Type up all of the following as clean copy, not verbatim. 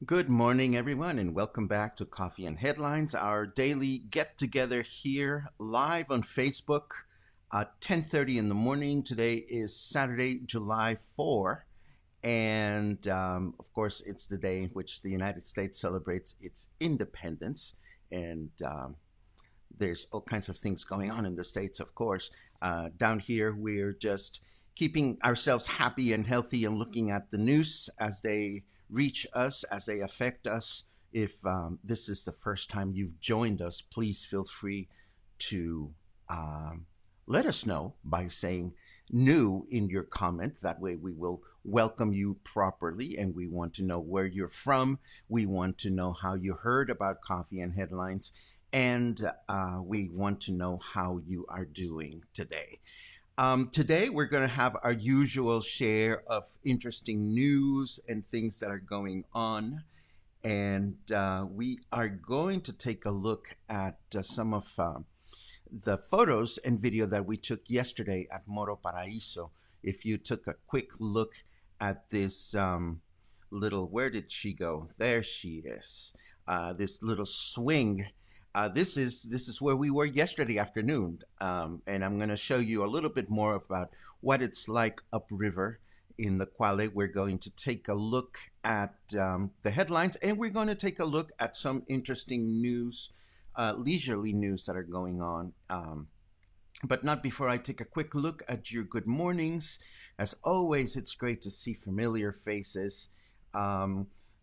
Good morning, everyone, and welcome back to Coffee and Headlines, our daily get-together here live on Facebook at 10:30 in the morning. Today is Saturday, July 4, and of course, it's the day in which the United States celebrates its independence, and there's all kinds of things going on in the States, of course. Down here, we're just keeping ourselves happy and healthy and looking at the news as they reach us, as they affect us. If this is the first time you've joined us, please feel free to let us know by saying new in your comment. That way we will welcome you properly, and we want to know where you're from. We want to know how you heard about Coffee and Headlines, and we want to know how you are doing today. Today, we're going to have our usual share of interesting news and things that are going on. And we are going to take a look at some of the photos and video that we took yesterday at Moro Paraíso. If you took a quick look at this little, where did she go? There she is. This little swing. This is where we were yesterday afternoon, and I'm going to show you a little bit more about what it's like upriver in the Quale. We're going to take a look at the headlines, and we're going to take a look at some interesting news, leisurely news that are going on. But not before I take a quick look at your good mornings. As always, it's great to see familiar faces.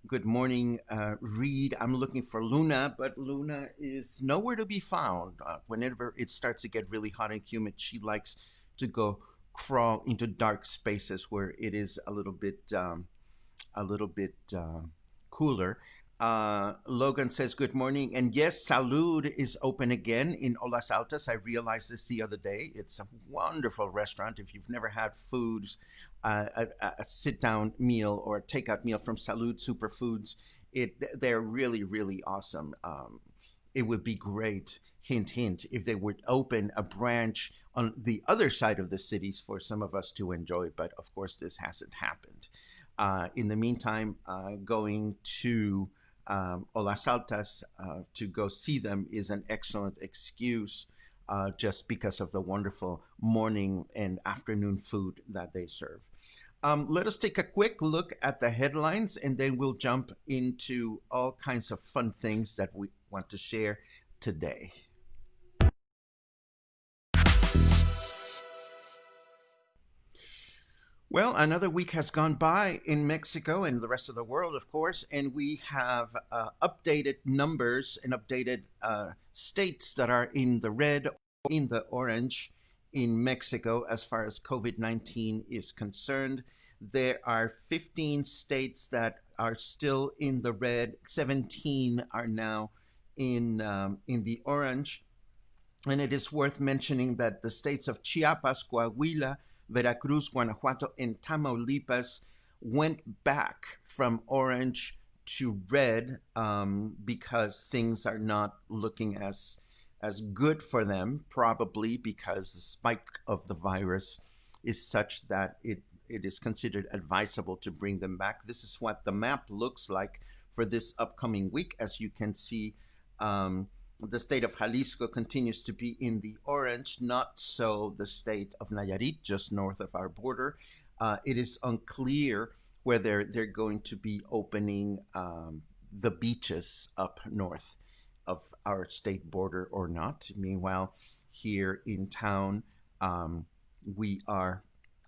Good morning, Reed. I'm looking for Luna, but Luna is nowhere to be found. Whenever it starts to get really hot and humid, she likes to go crawl into dark spaces where it is a little bit cooler. Logan says good morning, and yes, Salud is open again in Olas Altas. I realized this the other day. It's a wonderful restaurant. If you've never had foods, a sit-down meal or a takeout meal from Salud Superfoods, they're really, really awesome. It would be great, hint, hint, if they would open a branch on the other side of the cities for some of us to enjoy, but of course this hasn't happened. In the meantime, going to Olas Altas to go see them is an excellent excuse just because of the wonderful morning and afternoon food that they serve. Let us take a quick look at the headlines, and then we'll jump into all kinds of fun things that we want to share today. Well, another week has gone by in Mexico and the rest of the world, of course, and we have updated numbers and updated states that are in the red or in the orange in Mexico as far as COVID-19 is concerned. There are 15 states that are still in the red. 17 are now in the orange. And it is worth mentioning that the states of Chiapas, Coahuila, Veracruz, Guanajuato, and Tamaulipas went back from orange to red because things are not looking as good for them, probably because the spike of the virus is such that it is considered advisable to bring them back. This is what the map looks like for this upcoming week. As you can see, the state of Jalisco continues to be in the orange, not so the state of Nayarit, just north of our border. It is unclear whether they're going to be opening the beaches up north of our state border or not. Meanwhile, here in town, we are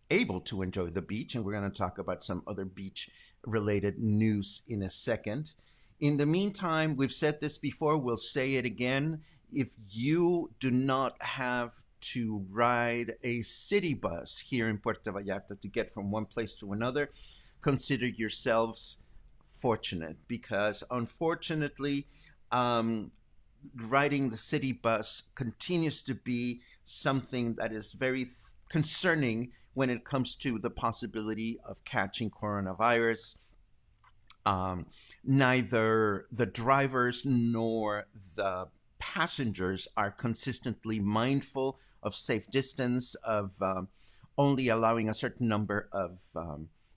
able to enjoy the beach, and we're going to talk about some other beach-related news in a second. In the meantime, we've said this before, we'll say it again. If you do not have to ride a city bus here in Puerto Vallarta to get from one place to another, consider yourselves fortunate, because unfortunately, riding the city bus continues to be something that is very concerning when it comes to the possibility of catching coronavirus. Neither the drivers nor the passengers are consistently mindful of safe distance, of only allowing a certain number of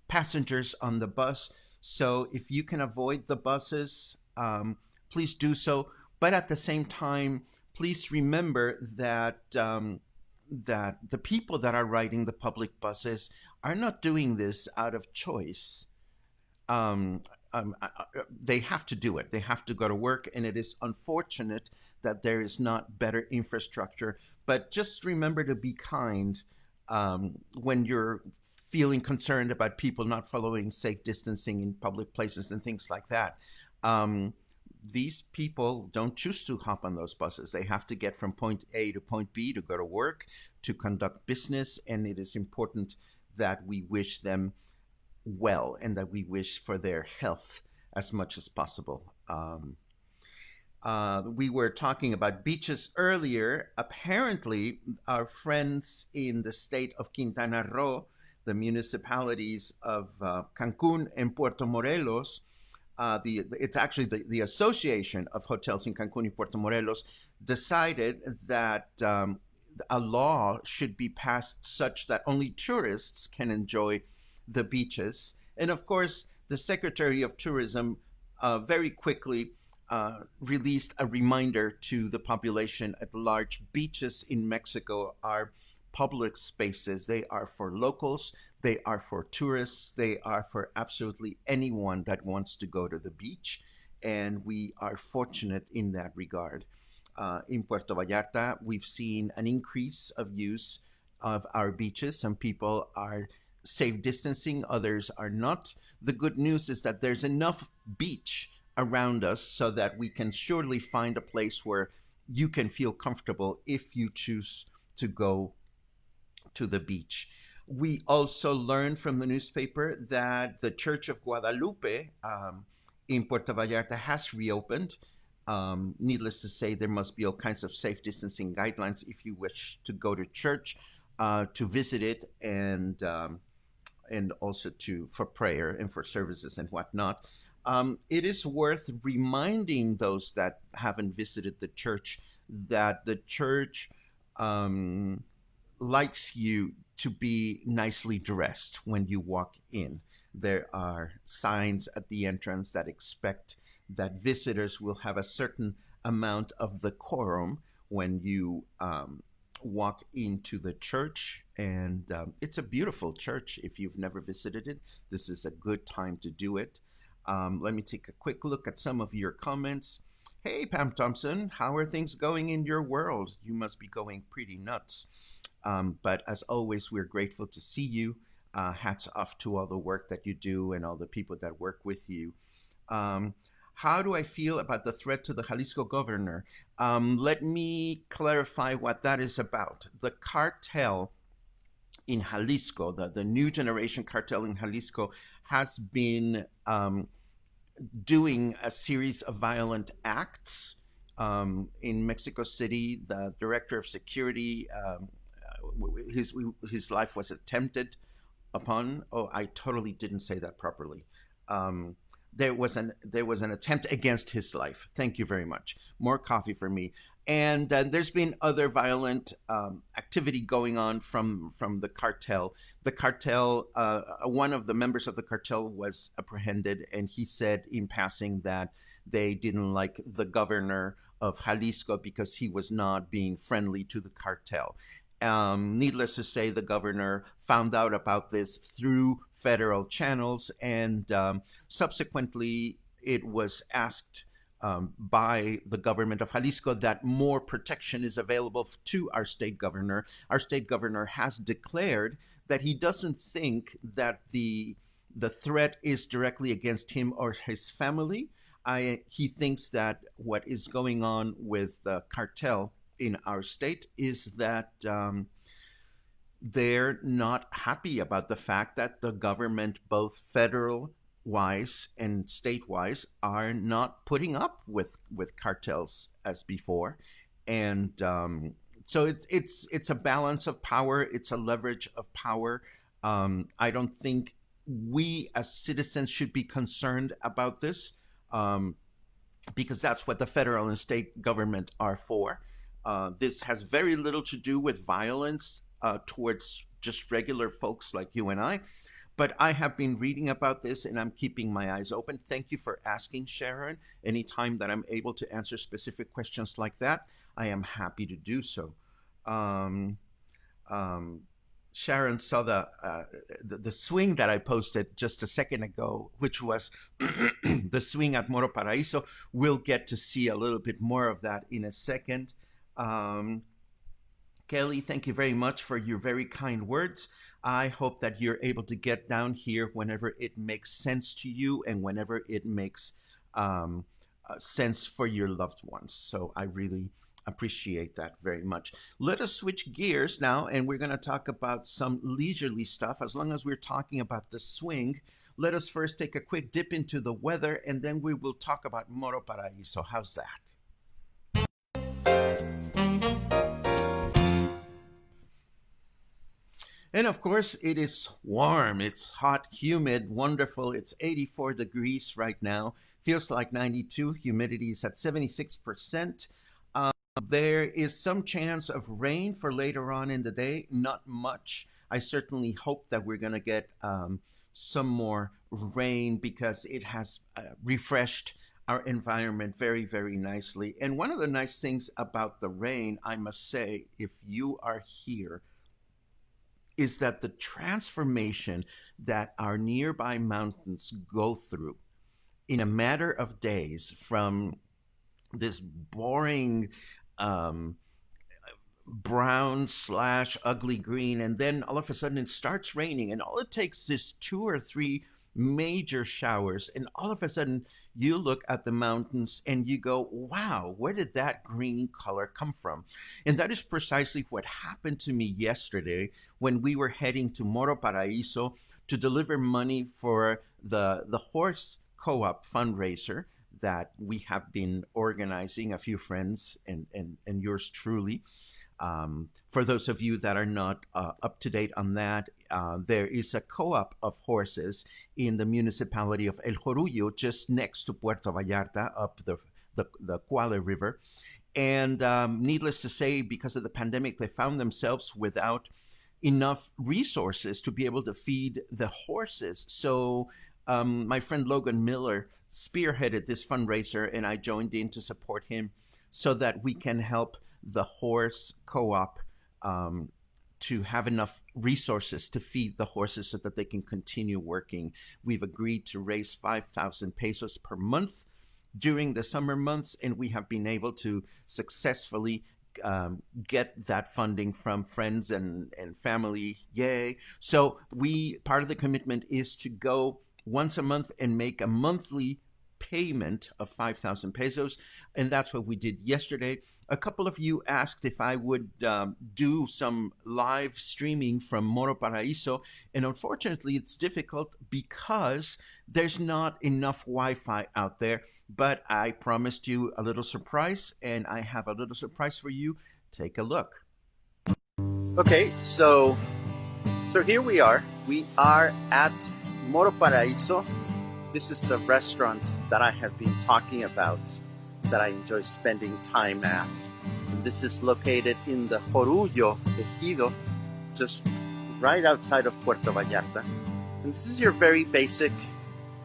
passengers on the bus. So if you can avoid the buses, please do so. But at the same time, please remember that the people that are riding the public buses are not doing this out of choice. um, they have to do it. They have to go to work, and it is unfortunate that there is not better infrastructure. But just remember to be kind when you're feeling concerned about people not following safe distancing in public places and things like that. Um, these people don't choose to hop on those buses. They have to get from point A to point B to go to work, to conduct business, and it is important that we wish them well and that we wish for their health as much as possible. We were talking about beaches earlier. Apparently, our friends in the state of Quintana Roo, the municipalities of Cancun and Puerto Morelos, it's actually the Association of Hotels in Cancun and Puerto Morelos, decided that a law should be passed such that only tourists can enjoy the beaches. And of course, the Secretary of Tourism very quickly released a reminder to the population at large. Beaches in Mexico are public spaces. They are for locals, they are for tourists, they are for absolutely anyone that wants to go to the beach. And we are fortunate in that regard. In Puerto Vallarta, we've seen an increase of use of our beaches. Some people are safe distancing, others are not. The good news is that there's enough beach around us so that we can surely find a place where you can feel comfortable if you choose to go to the beach. We also learned from the newspaper that the Church of Guadalupe in Puerto Vallarta has reopened. Needless to say, there must be all kinds of safe distancing guidelines if you wish to go to church, to visit it, and also for prayer and for services and whatnot. It is worth reminding those that haven't visited the church that the church likes you to be nicely dressed when you walk in. There are signs at the entrance that expect that visitors will have a certain amount of decorum when you walk into the church. And it's a beautiful church. If you've never visited it, this is a good time to do it. Let me take a quick look at some of your comments. Hey, Pam Thompson, how are things going in your world? You must be going pretty nuts. But as always, we're grateful to see you. Hats off to all the work that you do and all the people that work with you. How do I feel about the threat to the Jalisco governor? Let me clarify what that is about. The cartel in Jalisco, the new generation cartel in Jalisco, has been doing a series of violent acts. In Mexico City, the director of security, his life was attempted upon. Oh, I totally didn't say that properly. There was an attempt against his life. Thank you very much. More coffee for me. And there's been other violent activity going on from the cartel. The cartel, one of the members of the cartel was apprehended, and he said in passing that they didn't like the governor of Jalisco because he was not being friendly to the cartel. Needless to say, the governor found out about this through federal channels, and subsequently it was asked by the government of Jalisco that more protection is available to our state governor. Our state governor has declared that he doesn't think that the threat is directly against him or his family. He thinks that what is going on with the cartel in our state is that they're not happy about the fact that the government, both federal wise and state wise, are not putting up with cartels as before. And so it's a balance of power. It's a leverage of power. I don't think we as citizens should be concerned about this, because that's what the federal and state government are for. This has very little to do with violence towards just regular folks like you and I. But I have been reading about this and I'm keeping my eyes open. Thank you for asking, Sharon. Anytime that I'm able to answer specific questions like that, I am happy to do so. Um, um, Sharon saw the swing that I posted just a second ago, which was the swing at Moro Paraíso. We'll get to see a little bit more of that in a second. Um, Kelly, thank you very much for your very kind words. I hope that you're able to get down here whenever it makes sense to you and whenever it makes sense for your loved ones. So I really appreciate that very much. Let us switch gears now, and we're going to talk about some leisurely stuff. As long as we're talking about the swing, let us first take a quick dip into the weather, and then we will talk about Moro Paraíso. How's that? And of course, it is warm. It's hot, humid, wonderful. It's 84 degrees right now. Feels like 92. Humidity is at 76%. There is some chance of rain for later on in the day. Not much. I certainly hope that we're going to get some more rain because it has refreshed our environment very, very nicely. And one of the nice things about the rain, I must say, if you are here, is that the transformation that our nearby mountains go through in a matter of days from this boring um, brown slash ugly green, and then all of a sudden it starts raining, and all it takes is 2 or 3 major showers, and all of a sudden you look at the mountains and you go, wow, where did that green color come from? And that is precisely what happened to me yesterday when we were heading to Moro Paraíso to deliver money for the horse co-op fundraiser that we have been organizing, a few friends and yours truly. For those of you that are not up to date on that, there is a co-op of horses in the municipality of El Jorullo, just next to Puerto Vallarta, up the Cuale River. And needless to say, because of the pandemic, they found themselves without enough resources to be able to feed the horses. So my friend Logan Miller spearheaded this fundraiser, and I joined in to support him so that we can help the horse co-op to have enough resources to feed the horses so that they can continue working. We've agreed to raise 5,000 pesos per month during the summer months, and we have been able to successfully get that funding from friends and family. Yay. So part of the commitment is to go once a month and make a monthly payment of 5,000 pesos. And that's what we did yesterday. A couple of you asked if I would do some live streaming from Moro Paraíso, and unfortunately it's difficult because there's not enough Wi-Fi out there, but I promised you a little surprise, and I have a little surprise for you. Take a look. Okay, so here we are. We are at Moro Paraíso. This is the restaurant that I have been talking about, that I enjoy spending time at. And this is located in the Jorullo Ejido, just right outside of Puerto Vallarta. And this is your very basic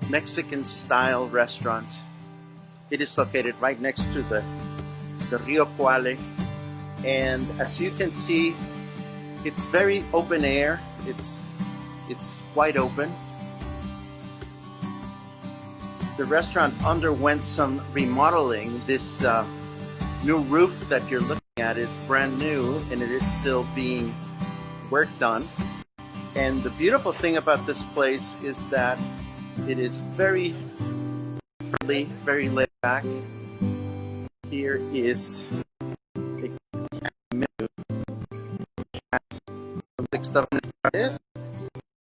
Mexican-style restaurant. It is located right next to the Rio Cuale. And as you can see, it's very open air. It's wide open. The restaurant underwent some remodeling. This new roof that you're looking at is brand new, and it is still being worked on. And the beautiful thing about this place is that it is very friendly, very laid back. Here is a menu. It has some stuff in it.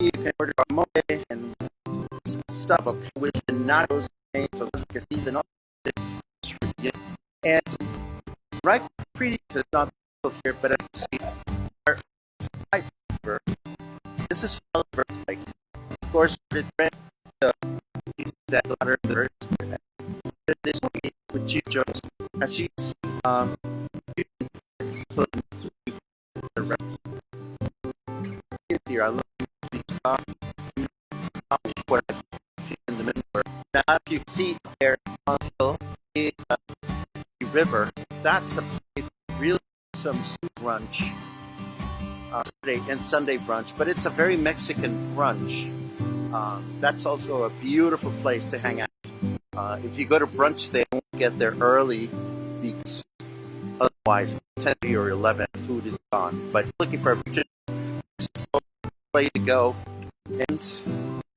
You can order a mole and stuff, which the nachos and all. And right, pretty is not here, but let's see. This is like, of course, the that water the this which you just as you here. I love what I feel in the middle. Now, if you see there on the hill is the river. That's the place really some brunch, Saturday and Sunday brunch, but it's a very Mexican brunch. That's also a beautiful place to hang out. If you go to brunch there, you won't get there early because otherwise 10 or 11 food is gone. But looking for a place to go, and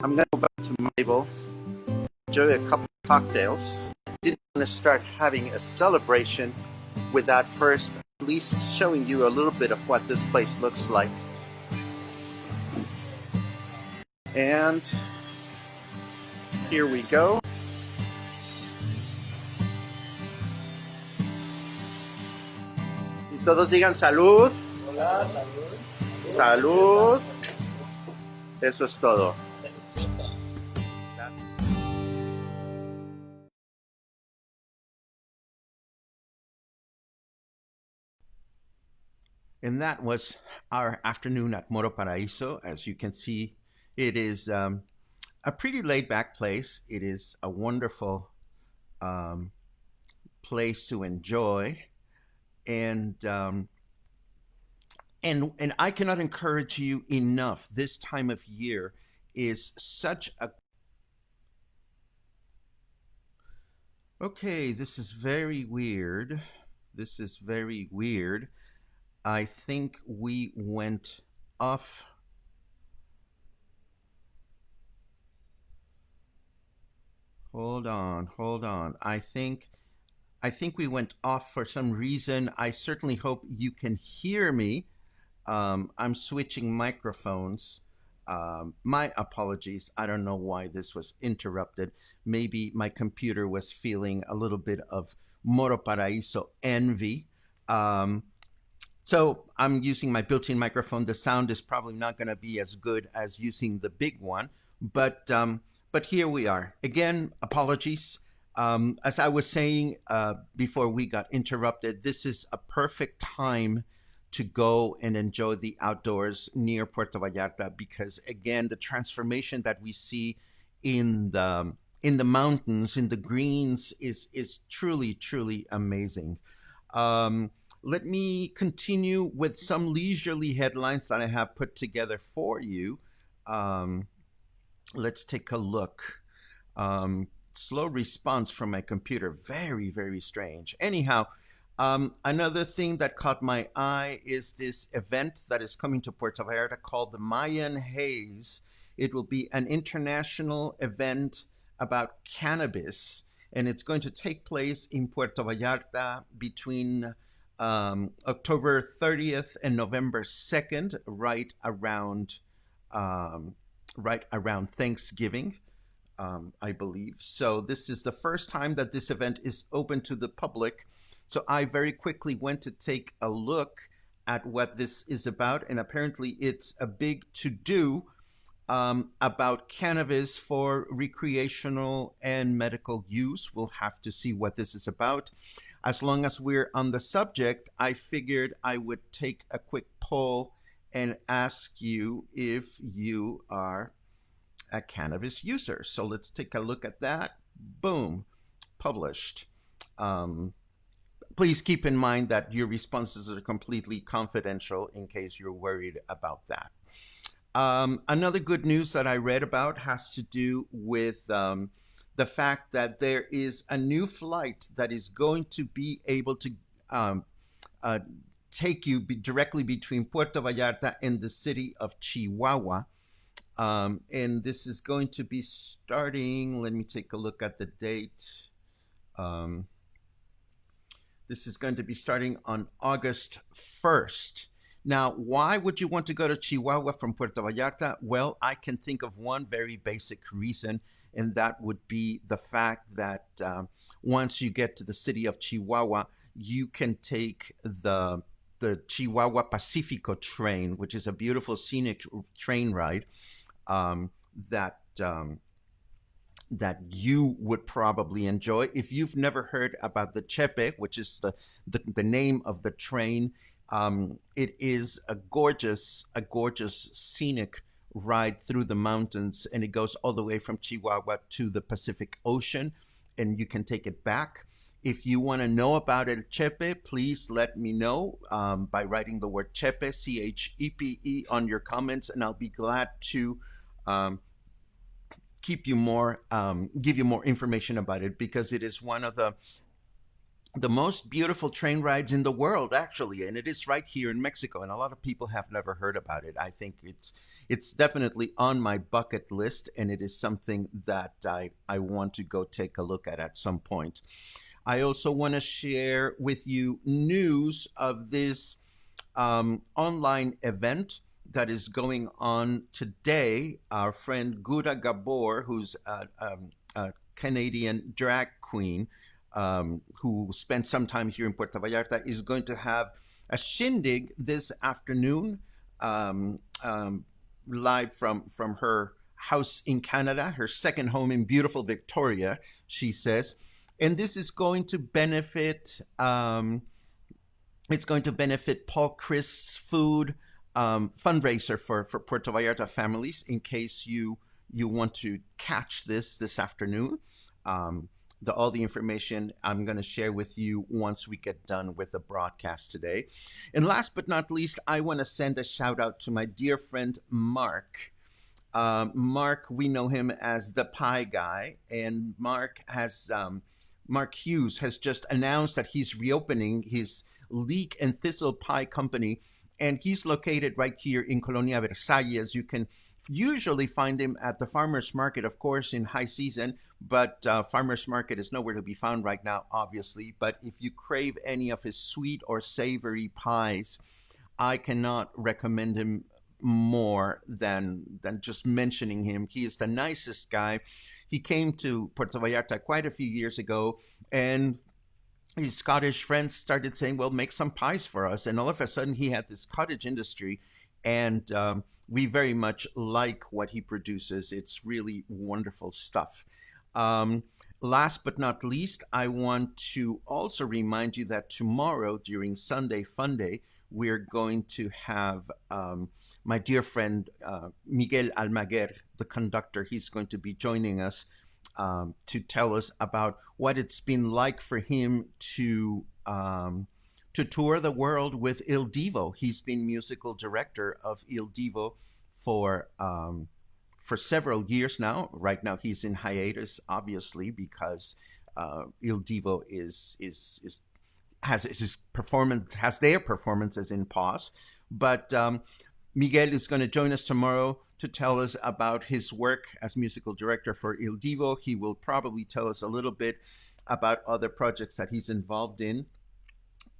I'm going to go back to my table, enjoy a couple of cocktails. I didn't want to start having a celebration without first at least showing you a little bit of what this place looks like. And here we go. Y todos digan salud. Hola, salud. Salud. Eso es todo. And that was our afternoon at Moro Paraíso. As you can see, it is a pretty laid-back place. It is a wonderful place to enjoy, and I cannot encourage you enough. This time of year is such a okay. This is very weird. This is very weird. I think we went off. Hold on. I think we went off for some reason. I certainly hope you can hear me. I'm switching microphones. My apologies. I don't know why this was interrupted. Maybe my computer was feeling a little bit of Moro Paraíso envy. So I'm using my built-in microphone. The sound is probably not going to be as good as using the big one, but here we are. Again, apologies. As I was saying before we got interrupted, this is a perfect time to go and enjoy the outdoors near Puerto Vallarta because, again, the transformation that we see in the mountains, in the greens, is truly amazing. Let me continue with some leisurely headlines that I have put together for you. Let's take a look. Slow response from my computer. Very strange. Anyhow, another thing that caught my eye is this event that is coming to Puerto Vallarta called the Mayan Haze. It will be an international event about cannabis, and it's going to take place in Puerto Vallarta between October 30th and November 2nd, right around Thanksgiving, I believe. So this is the first time that this event is open to the public. So I very quickly went to take a look at what this is about, and apparently it's a big to-do about cannabis for recreational and medical use. We'll have to see what this is about. As long as we're on the subject, I figured I would take a quick poll and ask you if you are a cannabis user. So let's take a look at that. Boom, published. Please keep in mind that your responses are completely confidential in case you're worried about that. Another good news that I read about has to do with the fact that there is a new flight that is going to be able to take you directly between Puerto Vallarta and the city of Chihuahua. And this is going to be starting, let me take a look at the date. This is going to be starting on August 1st. Now, why would you want to go to Chihuahua from Puerto Vallarta? Well, I can think of one very basic reason, and that would be the fact that once you get to the city of Chihuahua, you can take the Chihuahua Pacifico train, which is a beautiful scenic train ride that you would probably enjoy. If you've never heard about the Chepe, which is the name of the train, it is a gorgeous scenic ride through the mountains, and it goes all the way from Chihuahua to the Pacific Ocean, and you can take it back. If you want to know about El Chepe, please let me know by writing the word Chepe, Chepe, on your comments, and I'll be glad to um, give you more information about it, because it is one of the most beautiful train rides in the world, actually, and it is right here in Mexico, and a lot of people have never heard about it. I think it's definitely on my bucket list, and it is something that I want to go take a look at some point. I also want to share with you news of this online event that is going on today. Our friend Gouda Gabor, who's a Canadian drag queen, who spent some time here in Puerto Vallarta, is going to have a shindig this afternoon, live from her house in Canada, her second home in beautiful Victoria, she says. And this is going to benefit. It's going to benefit Paul Crist's food fundraiser for Puerto Vallarta Families. In case you want to catch this afternoon. All the information I'm going to share with you once we get done with the broadcast today. And last but not least, I want to send a shout out to my dear friend Mark. Mark, we know him as the Pie Guy, and Mark Hughes has just announced that he's reopening his leek and thistle pie company, and he's located right here in Colonia Versalles. You can usually find him at the farmers market, of course, in high season, but farmers market is nowhere to be found right now, obviously. But if you crave any of his sweet or savory pies, I cannot recommend him more than just mentioning him. He is the nicest guy. He came to Puerto Vallarta quite a few years ago, and his Scottish friends started saying, well, make some pies for us. And all of a sudden, he had this cottage industry, and we very much like what he produces. It's really wonderful stuff. Last but not least, I want to also remind you that tomorrow, during Sunday Fun Day, we're going to have my dear friend Miguel Almaguer, the conductor. He's going to be joining us to tell us about what it's been like for him to tour the world with Il Divo. He's been musical director of Il Divo for several years now. Right now, he's in hiatus, obviously, because Il Divo has their performances in pause. But Miguel is going to join us tomorrow to tell us about his work as musical director for Il Divo. He will probably tell us a little bit about other projects that he's involved in,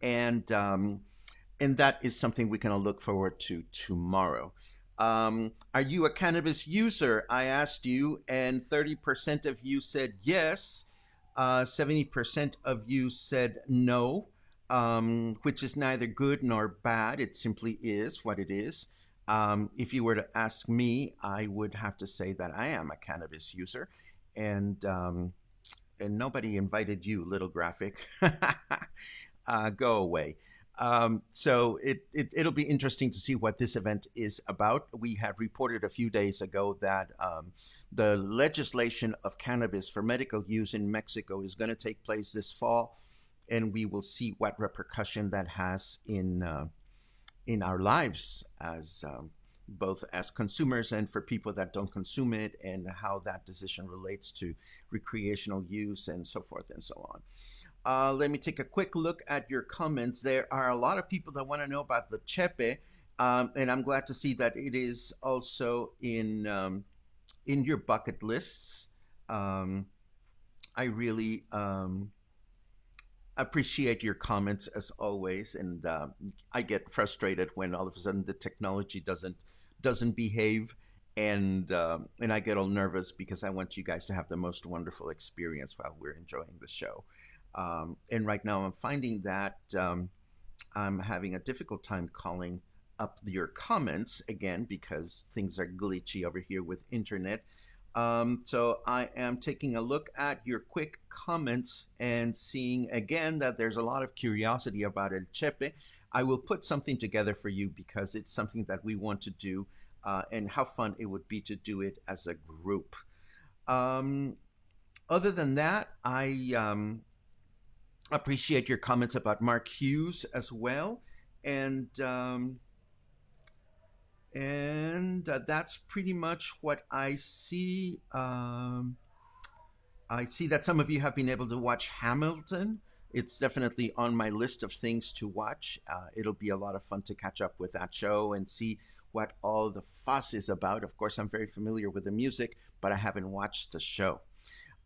and that is something we can all look forward to tomorrow. Are you a cannabis user? I asked you, and 30% of you said yes. 70% of you said no, which is neither good nor bad. It simply is what it is. If you were to ask me, I would have to say that I am a cannabis user, and nobody invited you, little graphic. Go away. So it'll be interesting to see what this event is about. We had reported a few days ago that the legislation of cannabis for medical use in Mexico is going to take place this fall, and we will see what repercussion that has in our lives as both as consumers and for people that don't consume it, and how that decision relates to recreational use and so forth and so on. Let me take a quick look at your comments. There are a lot of people that want to know about the Chepe, and I'm glad to see that it is also in your bucket lists. I really appreciate your comments as always, and I get frustrated when all of a sudden the technology doesn't behave, and I get all nervous because I want you guys to have the most wonderful experience while we're enjoying the show. And right now I'm finding that I'm having a difficult time calling up your comments again because things are glitchy over here with internet. So I am taking a look at your quick comments and seeing again that there's a lot of curiosity about El Chepe. I will put something together for you because it's something that we want to do and how fun it would be to do it as a group. Um, Other than that, I appreciate your comments about Mark Hughes as well, and that's pretty much what I see. I see that some of you have been able to watch Hamilton. It's definitely on my list of things to watch. It'll be a lot of fun to catch up with that show and see what all the fuss is about. Of course, I'm very familiar with the music, but I haven't watched the show.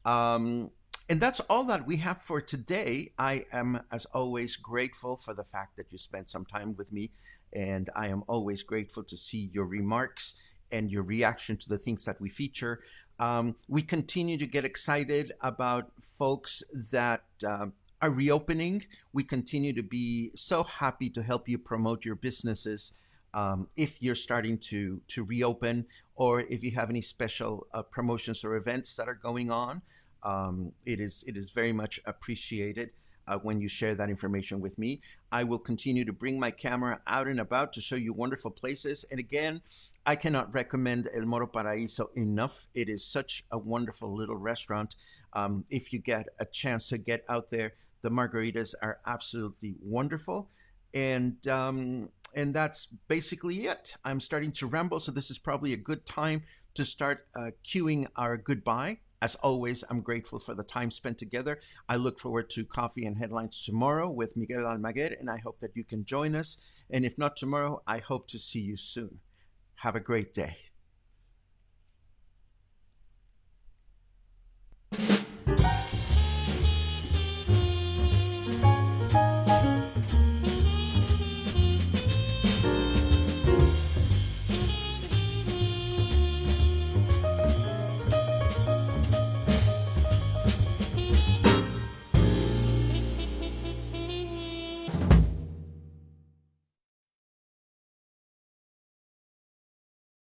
Um, and that's all that we have for today. I am, as always, grateful for the fact that you spent some time with me. And I am always grateful to see your remarks and your reaction to the things that we feature. We continue to get excited about folks that are reopening. We continue to be so happy to help you promote your businesses if you're starting to reopen, or if you have any special promotions or events that are going on. It is very much appreciated when you share that information with me. I will continue to bring my camera out and about to show you wonderful places. And again, I cannot recommend El Moro Paraíso enough. It is such a wonderful little restaurant. If you get a chance to get out there, the margaritas are absolutely wonderful. And that's basically it. I'm starting to ramble, so this is probably a good time to start cueing our goodbye. As always, I'm grateful for the time spent together. I look forward to Coffee and Headlines tomorrow with Miguel Almaguer, and I hope that you can join us. And if not tomorrow, I hope to see you soon. Have a great day.